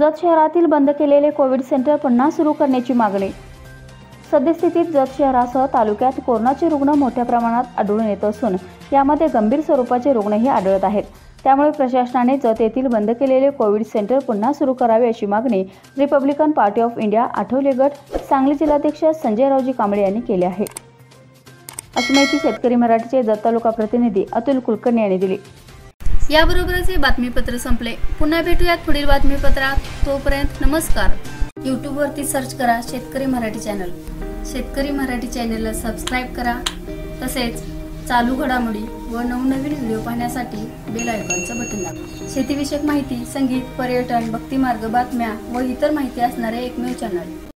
जत शहरातील बंद केलेले कोविड सेंटर पुन्हा सुरू करण्याची मागणी। सद्यस्थितीत जत शहरासह तालुक्यात कोरोनाचे रुग्ण मोठ्या प्रमाणात आढळून येत असून यामध्ये गंभीर स्वरूपाचे रुग्णही आढळत आहेत। त्यामुळे प्रशासनाने जत येथील बंद केलेले कोविड सेंटर पुन्हा सुरू करावे अशी मागणी Republican party of India Athawale गट सांगली जिल्हाध्यक्ष संजय रावजी कांबळे यांनी केली आहे, अशी माहिती शेतकरी मराठीचे जत तालुका प्रतिनिधी अतुल कुलकर्णी यांनी दिली। याबरोबरच हे बातमीपत्र संपले। पुन्हा भेटूयात पुढील बातमीपत्रात। तोपर्यंत नमस्कार। YouTube वरती सर्च करा शेतकरी मराठी चॅनल। शेतकरी मराठी चॅनलला सबस्क्राइब करा। तसेच चालू घडामोडी व नवनवीन व्हिडिओ पाहण्यासाठी बेल आयकॉनचं बटन दाबा। शेतीविषयक माहिती, संगीत, पर्यटन, भक्तिमार्ग, बातम्या व इतर माहिती असणारे एकमेव चॅनल।